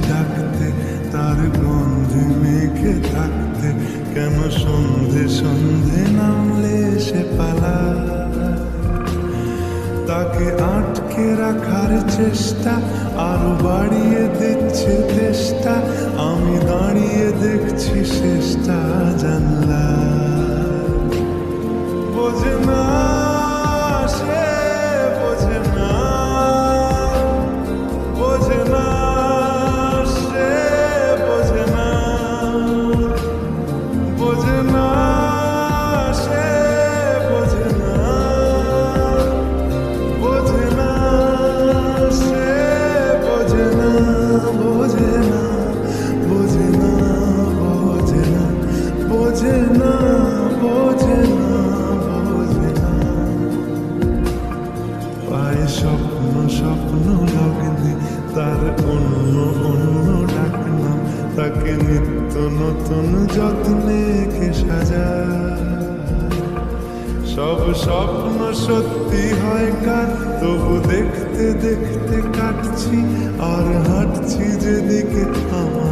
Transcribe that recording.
ডাকতে তার গন্ধে মেঘে থাকতে, কেন সন্ধে সন্ধে নামলে সে পালায়। তাকে আটকে রাখার চেষ্টা আরো বাড়িয়ে দিচ্ছে চেষ্টা, আমি দাঁড়িয়ে দেখছি শেষটা জানলা। বোঝে না সে, বোঝে না, বোঝে না সে, বোঝে না, বোঝে না সে, বোঝে না, বোঝে না সে, বোঝে না, বোঝে না, বোঝে না, বোঝে না, বোঝে না, বোঝে না, বোঝে না। পায়ে স্বপ্ন স্বপ্ন লগ্নে তার অন্য অন্য ডাকনাম, তাকে নিত্য নতুন যত্নে কে সাজায়। সব স্বপ্ন সত্যি হয় কার, তবু দেখতে দেখতে কাটছি আর হাঁটছি যেদিকে আমার।